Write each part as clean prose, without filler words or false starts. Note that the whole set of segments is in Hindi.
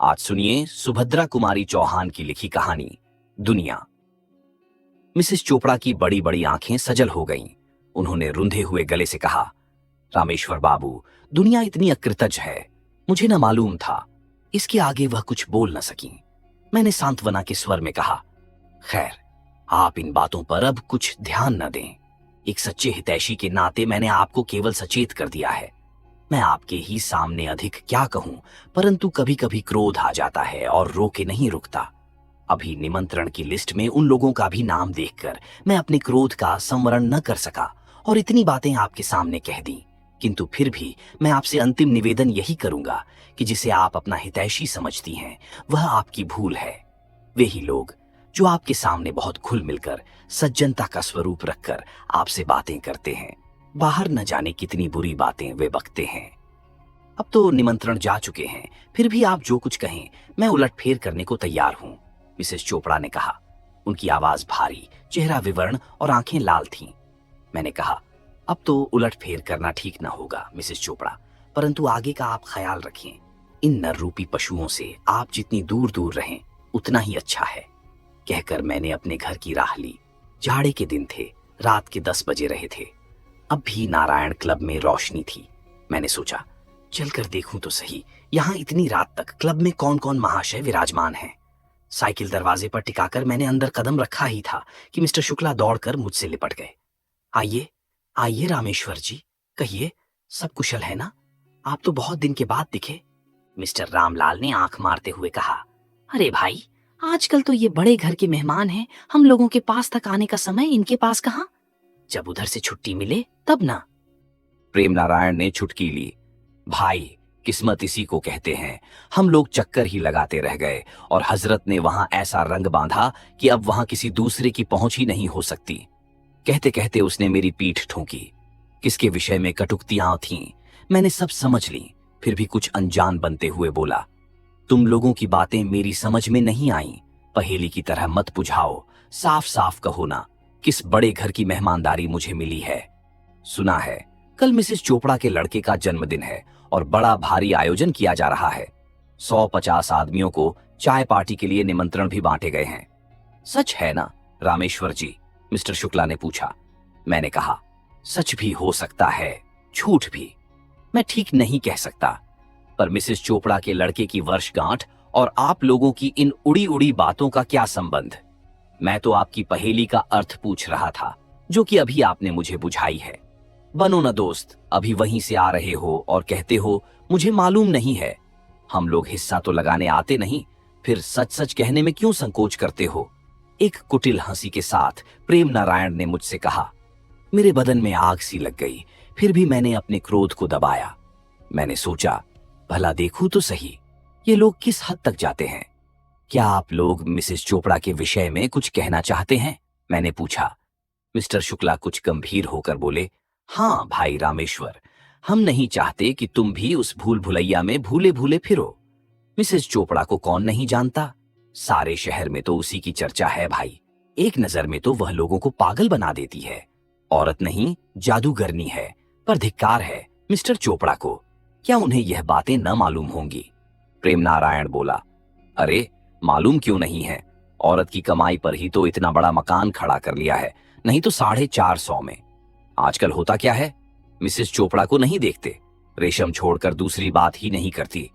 आज सुनिए सुभद्रा कुमारी चौहान की लिखी कहानी दुनिया। मिसेस चोपड़ा की बड़ी बड़ी आंखें सजल हो गईं। उन्होंने रुंधे हुए गले से कहा, रामेश्वर बाबू, दुनिया इतनी अकृतज्ञ है, मुझे न मालूम था। इसके आगे वह कुछ बोल न सकी। मैंने सांत्वना के स्वर में कहा, खैर, आप इन बातों पर अब कुछ ध्यान न दें। एक सच्चे हितैषी के नाते मैंने आपको केवल सचेत कर दिया है। मैं आपके ही सामने अधिक क्या कहूं, परंतु कभी कभी क्रोध आ जाता है और रोके नहीं रुकता। अभी निमंत्रण की लिस्ट में उन लोगों का भी नाम देखकर मैं अपने क्रोध का संवरण न कर सका और इतनी बातें आपके सामने कह दी। किंतु फिर भी मैं आपसे अंतिम निवेदन यही करूंगा कि जिसे आप अपना हितैषी समझती हैं, वह आपकी भूल है। वे ही लोग जो आपके सामने बहुत खुल मिलकर सज्जनता का स्वरूप रखकर आपसे बातें करते हैं, बाहर न जाने कितनी बुरी बातें वे बकते हैं। अब तो निमंत्रण जा चुके हैं, फिर भी आप जो कुछ कहें मैं उलटफेर करने को तैयार हूं, मिसेस चोपड़ा ने कहा। उनकी आवाज भारी, चेहरा विवर्ण और आंखें लाल थीं। मैंने कहा, अब तो उलटफेर करना ठीक ना होगा मिसेस चोपड़ा, परंतु आगे का आप ख्याल रखें। इन नर रूपी पशुओं से आप जितनी दूर दूर रहें उतना ही अच्छा है। कहकर मैंने अपने घर की राह ली। जाड़े के दिन थे, रात के 10 बजे रहे थे। अब भी नारायण क्लब में रोशनी थी। मैंने सोचा, चलकर देखूं तो सही, यहां इतनी रात तक क्लब में कौन कौन महाशय विराजमान हैं। साइकिल दरवाजे पर टिकाकर मैंने अंदर कदम रखा ही था कि मिस्टर शुक्ला दौड़कर मुझसे लिपट गए। आइए आइए रामेश्वर जी, कहिए, सब कुशल है ना? आप तो बहुत दिन के बाद दिखे। मिस्टर रामलाल ने आंख मारते हुए कहा, अरे भाई, आजकल तो ये बड़े घर के मेहमान हैं, हम लोगों के पास तक आने का समय इनके पास कहाँ? जब उधर से छुट्टी मिले तब ना। प्रेम नारायण ने छुटकी ली। भाई, किस्मत इसी को कहते हैं। हम लोग चक्कर ही लगाते रह गए और हजरत ने वहां ऐसा रंग बांधा कि अब वहां किसी दूसरे की पहुंच ही नहीं हो सकती। कहते कहते उसने मेरी पीठ ठोंकी। किसके विषय में कटुक्तियां थीं मैंने सब समझ ली, फिर भी कुछ अनजान बनते हुए बोला, तुम लोगों की बातें मेरी समझ में नहीं आईं। पहेली की तरह मत बुझाओ, साफ साफ कहो ना, किस बड़े घर की मेहमानदारी मुझे मिली है। सुना है कल मिसेस चोपड़ा के लड़के का जन्मदिन है और बड़ा भारी आयोजन किया जा रहा है। 150 आदमियों को चाय पार्टी के लिए निमंत्रण भी बांटे गए हैं। सच है ना रामेश्वर जी? मिस्टर शुक्ला ने पूछा। मैंने कहा, सच भी हो सकता है, झूठ भी। मैं ठीक नहीं कह सकता, पर मिसेस चोपड़ा के लड़के की वर्षगांठ और आप लोगों की इन उड़ी उड़ी बातों का क्या संबंध? मैं तो आपकी पहेली का अर्थ पूछ रहा था, जो कि अभी आपने मुझे बुझाई है। बनो न दोस्त, अभी वहीं से आ रहे हो और कहते हो मुझे मालूम नहीं है। हम लोग हिस्सा तो लगाने आते नहीं, फिर सच सच कहने में क्यों संकोच करते हो? एक कुटिल हंसी के साथ प्रेम नारायण ने मुझसे कहा। मेरे बदन में आग सी लग गई, फिर भी मैंने अपने क्रोध को दबाया। मैंने सोचा, भला देखूं तो सही, ये लोग किस हद तक जाते हैं। क्या आप लोग मिसेस चोपड़ा के विषय में कुछ कहना चाहते हैं? मैंने पूछा। मिस्टर शुक्ला कुछ गंभीर होकर बोले, हाँ भाई रामेश्वर, हम नहीं चाहते कि तुम भी उस भूल भुलैया में भूले भूले फिरो। मिसेस चोपड़ा को कौन नहीं जानता? सारे शहर में तो उसी की चर्चा है भाई। एक नजर में तो वह लोगों को पागल बना देती है। औरत नहीं, जादूगरनी है, पर धिक्कार है मिस्टर चोपड़ा को। क्या उन्हें यह बातें न मालूम होंगी? प्रेम नारायण बोला, अरे मालूम क्यों नहीं है? औरत की कमाई पर ही तो इतना बड़ा मकान खड़ा कर लिया है, नहीं तो 450 में। आजकल होता क्या है, मिसेस चोपड़ा को नहीं देखते, रेशम छोड़कर दूसरी बात ही नहीं करती।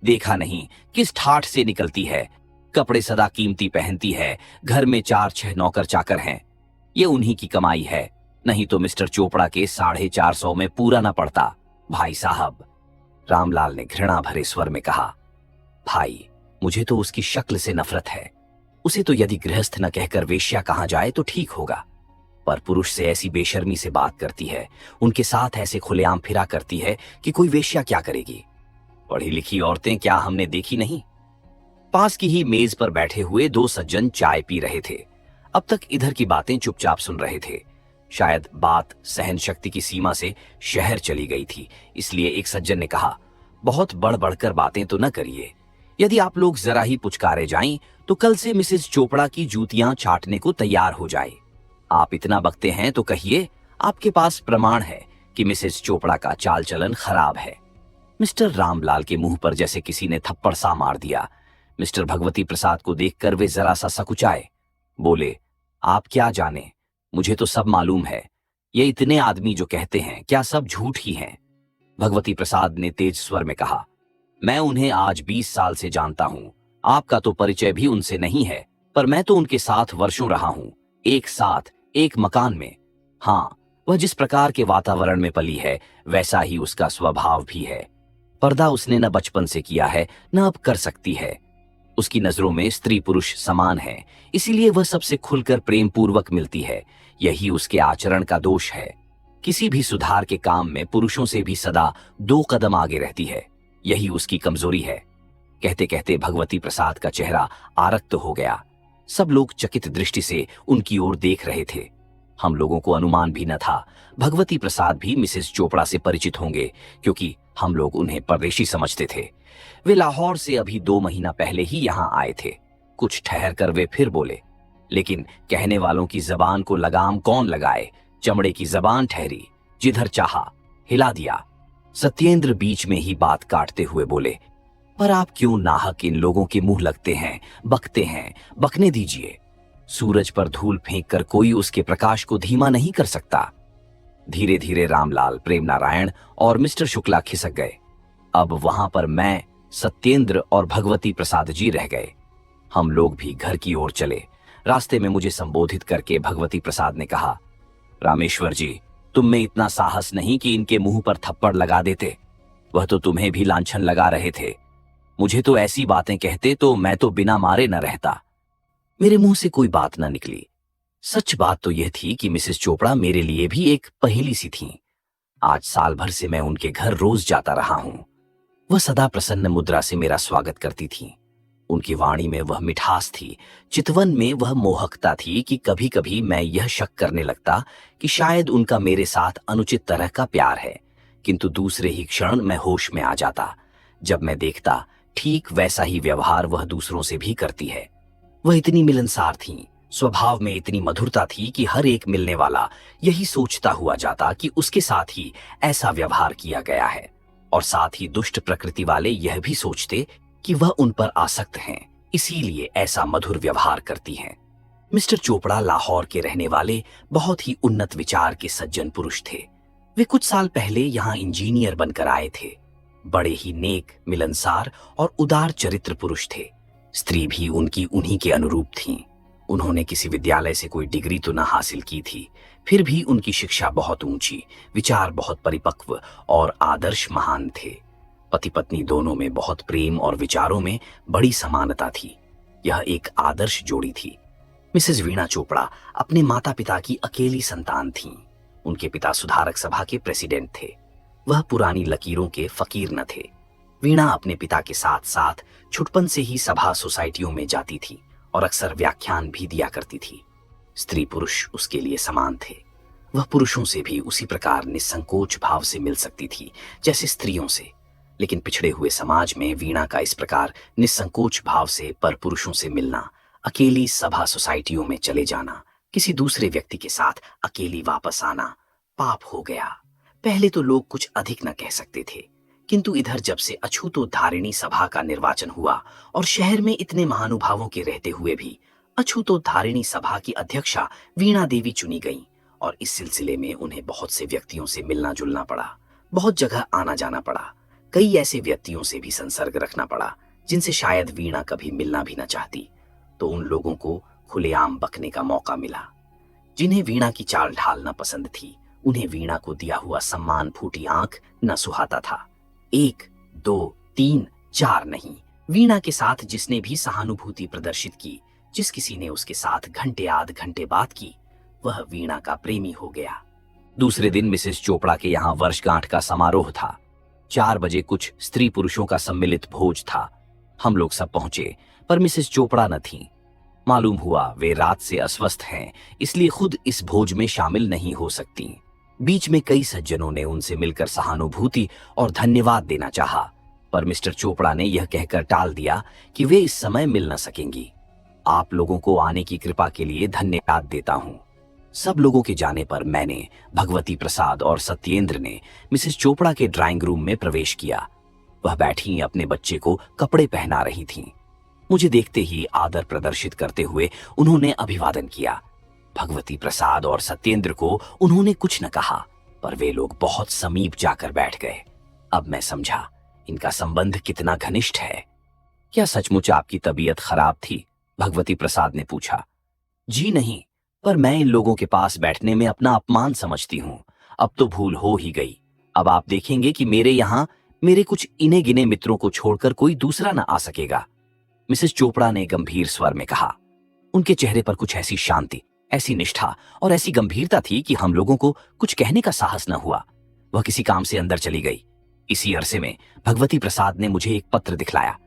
देखा नहीं किस ठाठ से निकलती है, कपड़े सदा कीमती पहनती है, घर में 4-6 नौकर चाकर हैं। ये उन्हीं की कमाई है, नहीं तो मिस्टर चोपड़ा के 450 में पूरा ना पड़ता। भाई साहब, रामलाल ने घृणा भरे स्वर में कहा, भाई, मुझे तो उसकी शक्ल से नफरत है। उसे तो यदि गृहस्थ न कहकर वेश्या कहा जाए तो ठीक होगा, पर पुरुष से ऐसी बेशर्मी से बात करती है, उनके साथ ऐसे खुलेआम फिरा करती है कि कोई वेश्या क्या करेगी। पढ़ी लिखी औरतें क्या हमने देखी नहीं? पास की ही मेज पर बैठे हुए 2 सज्जन चाय पी रहे थे। अब तक इधर की बातें चुपचाप सुन रहे थे। शायद बात सहन शक्ति की सीमा से शहर चली गई थी, इसलिए एक सज्जन ने कहा, बहुत बढ़ बढ़कर बातें तो न करिए। यदि आप लोग जरा ही पुचकारे जाएं तो कल से मिसेस चोपड़ा की जूतियां चाटने को तैयार हो जाए। आप इतना बकते हैं तो कहिए, आपके पास प्रमाण है कि मिसेस चोपड़ा का चाल चलन खराब है। मिस्टर रामलाल के मुंह पर जैसे किसी ने थप्पड़ सा मार दिया। मिस्टर भगवती प्रसाद को देखकर वे जरा सा सकुचाए। बोले, आप क्या जाने, मुझे तो सब मालूम है। ये इतने आदमी जो कहते हैं, क्या सब झूठ ही हैं? भगवती प्रसाद ने तेज स्वर में कहा, मैं उन्हें आज 20 साल से जानता हूं। आपका तो परिचय भी उनसे नहीं है, पर मैं तो उनके साथ वर्षों रहा हूं, एक साथ, एक मकान में। हाँ, वह जिस प्रकार के वातावरण में पली है, वैसा ही उसका स्वभाव भी है। पर्दा उसने न बचपन से किया है, न अब कर सकती है। उसकी नजरों में स्त्री पुरुष समान है, इसीलिए वह सबसे खुलकर प्रेम पूर्वक मिलती है। यही उसके आचरण का दोष है। किसी भी सुधार के काम में पुरुषों से भी सदा 2 कदम आगे रहती है। यही उसकी कमजोरी है। कहते कहते भगवती प्रसाद का चेहरा आरक्त हो गया। सब लोग चकित दृष्टि से उनकी ओर देख रहे थे। हम लोगों को अनुमान भी न था भगवती प्रसाद भी मिसेस चोपड़ा से परिचित होंगे, क्योंकि हम लोग उन्हें परदेशी समझते थे। वे लाहौर से अभी 2 महीना पहले ही यहाँ आए थे। कुछ ठहर कर वे फिर बोले, लेकिन कहने वालों की जबान को लगाम कौन लगाए? चमड़े की जबान ठहरी, जिधर चाहा हिला दिया। सत्येंद्र बीच में ही बात काटते हुए बोले, पर आप क्यों नाहक इन लोगों के मुंह लगते हैं, बकते हैं? बकने दीजिए। सूरज पर धूल फेंक कर कोई उसके प्रकाश को धीमा नहीं कर सकता। धीरे धीरे रामलाल, प्रेम नारायण और मिस्टर शुक्ला खिसक गए। अब वहां पर मैं, सत्येंद्र और भगवती प्रसाद जी रह गए। हम लोग भी घर की ओर चले। रास्ते में मुझे संबोधित करके भगवती प्रसाद ने कहा, रामेश्वर जी, तुम में इतना साहस नहीं कि इनके मुंह पर थप्पड़ लगा देते। वह तो तुम्हें भी लांछन लगा रहे थे। मुझे तो ऐसी बातें कहते तो मैं तो बिना मारे न रहता। मेरे मुंह से कोई बात न निकली। सच बात तो यह थी कि मिसेस चोपड़ा मेरे लिए भी एक पहेली सी थी। आज साल भर से मैं उनके घर रोज जाता रहा हूं। वह सदा प्रसन्न मुद्रा से मेरा स्वागत करती थी। उनकी वाणी में वह मिठास थी, चितवन में वह मोहकता थी कि कभी कभी मैं यह शक करने लगता कि शायद उनका मेरे साथ अनुचित तरह का प्यार है, किंतु दूसरे ही क्षण मैं होश में आ जाता जब मैं देखता ठीक वैसा ही व्यवहार वह दूसरों से भी करती है। वह इतनी मिलनसार थी, स्वभाव में इतनी मधुरता थी कि हर एक मिलने वाला यही सोचता हुआ जाता कि उसके साथ ही ऐसा व्यवहार किया गया है, और साथ ही दुष्ट प्रकृति वाले यह भी सोचते कि वह उन पर आसक्त हैं, इसीलिए ऐसा मधुर व्यवहार करती हैं। मिस्टर चोपड़ा लाहौर के रहने वाले बहुत ही उन्नत विचार के सज्जन पुरुष थे। वे कुछ साल पहले यहाँ इंजीनियर बनकर आए थे। बड़े ही नेक, मिलनसार और उदार चरित्र पुरुष थे। स्त्री भी उनकी उन्हीं के अनुरूप थीं। उन्होंने किसी विद्यालय से कोई डिग्री तो न हासिल की थी, फिर भी उनकी शिक्षा बहुत ऊंची, विचार बहुत परिपक्व और आदर्श महान थे। पति पत्नी दोनों में बहुत प्रेम और विचारों में बड़ी समानता थी। यह एक आदर्श जोड़ी थी। मिसेस वीणा चोपड़ा अपने माता पिता की अकेली संतान थीं। उनके पिता सुधारक सभा के प्रेसिडेंट थे। वह पुरानी लकीरों के फकीर न थे। वीणा अपने पिता के साथ साथ छुटपन से ही सभा सोसाइटियों में जाती थी और अक्सर व्याख्यान भी दिया करती थी। स्त्री पुरुष उसके लिए समान थे। वह पुरुषों से भी उसी प्रकार निसंकोच भाव से मिल सकती थी जैसे स्त्रियों से, लेकिन पिछड़े हुए समाज में वीणा का इस प्रकार निसंकोच भाव से पर पुरुषों से मिलना, अकेली सभा सोसाइटियों में चले जाना, किसी दूसरे व्यक्ति के साथ अकेली वापस आना पाप हो गया। पहले तो लोग कुछ अधिक न कह सकते थे, किंतु इधर जब से अछूतोद्धारिणी सभा का निर्वाचन हुआ और शहर में इतने महानुभावों के रहते हुए भी अछूतोद्धारिणी सभा की अध्यक्षा वीणा देवी चुनी गईं, और इस सिलसिले में उन्हें बहुत से व्यक्तियों से मिलना जुलना पड़ा, बहुत जगह आना जाना पड़ा। कई ऐसे व्यक्तियों से भी संसर्ग रखना पड़ा जिनसे शायद वीणा कभी मिलना भी न चाहती, तो उन लोगों को खुलेआम बकने का मौका मिला। जिन्हें वीणा की चाल ढाल न पसंद थी, उन्हें वीणा को दिया हुआ सम्मान फूटी आंख न सुहाता था। 1, 2, 3, 4 नहीं, वीणा के साथ जिसने भी सहानुभूति प्रदर्शित की, जिस किसी ने उसके साथ घंटे आध घंटे बात की, वह वीणा का प्रेमी हो गया। दूसरे दिन मिसेस चोपड़ा के यहाँ वर्षगांठ का समारोह था। 4 बजे कुछ स्त्री पुरुषों का सम्मिलित भोज था। हम लोग सब पहुंचे, पर मिसेस चोपड़ा न थीं। मालूम हुआ वे रात से अस्वस्थ हैं, इसलिए खुद इस भोज में शामिल नहीं हो सकती। बीच में कई सज्जनों ने उनसे मिलकर सहानुभूति और धन्यवाद देना चाहा, पर मिस्टर चोपड़ा ने यह कहकर टाल दिया कि वे इस समय मिल न सकेंगी। आप लोगों को आने की कृपा के लिए धन्यवाद देता हूं। सब लोगों के जाने पर मैंने, भगवती प्रसाद और सत्येंद्र ने मिसेस चोपड़ा के ड्राइंग रूम में प्रवेश किया। वह बैठी अपने बच्चे को कपड़े पहना रही थीं। मुझे देखते ही आदर प्रदर्शित करते हुए उन्होंने अभिवादन किया। भगवती प्रसाद और सत्येंद्र को उन्होंने कुछ न कहा, पर वे लोग बहुत समीप जाकर बैठ गए। अब मैं समझा इनका संबंध कितना घनिष्ठ है। क्या सचमुच आपकी तबीयत खराब थी? भगवती प्रसाद ने पूछा। जी नहीं, पर मैं इन लोगों के पास बैठने में अपना अपमान समझती हूँ। अब तो भूल हो ही गई। अब आप देखेंगे कि मेरे यहाँ मेरे कुछ इने गिने मित्रों को छोड़कर कोई दूसरा न आ सकेगा, मिसेस चोपड़ा ने गंभीर स्वर में कहा। उनके चेहरे पर कुछ ऐसी शांति, ऐसी निष्ठा और ऐसी गंभीरता थी कि हम लोगों को कुछ कहने का साहस न हुआ। वह किसी काम से अंदर चली गई। इसी अरसे में भगवती प्रसाद ने मुझे एक पत्र दिखलाया।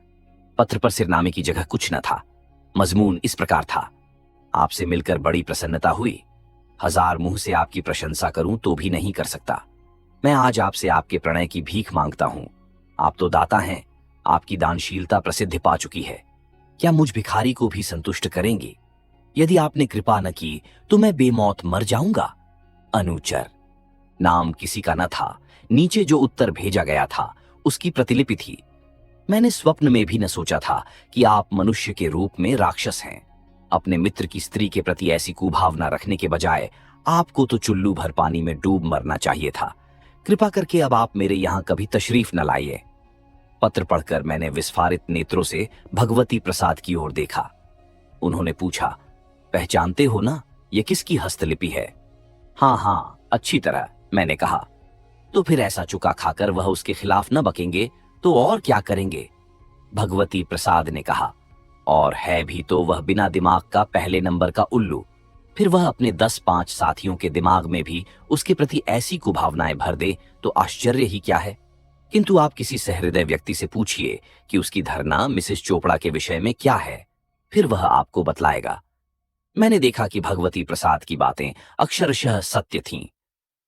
पत्र पर सिरनामे की जगह कुछ न था। मजमून इस प्रकार था। आपसे मिलकर बड़ी प्रसन्नता हुई। 1000 मुंह से आपकी प्रशंसा करूं तो भी नहीं कर सकता। मैं आज आपसे आपके प्रणय की भीख मांगता हूं। आप तो दाता हैं, आपकी दानशीलता प्रसिद्धि पा चुकी है। क्या मुझ भिखारी को भी संतुष्ट करेंगी? यदि आपने कृपा न की तो मैं बेमौत मर जाऊंगा। अनुचर। नाम किसी का न था। नीचे जो उत्तर भेजा गया था उसकी प्रतिलिपि थी। मैंने स्वप्न में भी न सोचा था कि आप मनुष्य के रूप में राक्षस हैं। अपने मित्र की स्त्री के प्रति ऐसी कुभावना रखने के बजाय आपको तो चुल्लू भर पानी में डूब मरना चाहिए था। कृपा करके अब आप मेरे यहां कभी तशरीफ न लाइए। पत्र पढ़कर मैंने विस्फारित नेत्रों से भगवती प्रसाद की ओर देखा। उन्होंने पूछा, पहचानते हो ना, ये किसकी हस्तलिपि है? हाँ हाँ, अच्छी तरह, मैंने कहा। तो फिर ऐसा चुका खाकर वह उसके खिलाफ न बकेंगे तो और क्या करेंगे? भगवती प्रसाद ने कहा। और है भी तो वह बिना दिमाग का पहले नंबर का उल्लू। फिर वह अपने 10-5 साथियों के दिमाग में भी उसके प्रति ऐसी कुभावनाएं भर दे तो आश्चर्य ही क्या है। किंतु आप किसी सहृदय व्यक्ति से पूछिए कि उसकी धारणा मिसेस चोपड़ा के विषय में क्या है, फिर वह आपको बतलाएगा। मैंने देखा कि भगवती प्रसाद की बातें अक्षरशः सत्य थीं।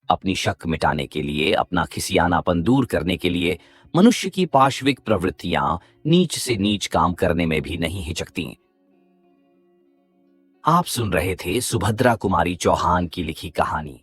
अपनी शक मिटाने के लिए, अपना खिसियानापन दूर करने के लिए मनुष्य की पाशविक प्रवृत्तियां नीच से नीच काम करने में भी नहीं हिचकती। आप सुन रहे थे सुभद्रा कुमारी चौहान की लिखी कहानी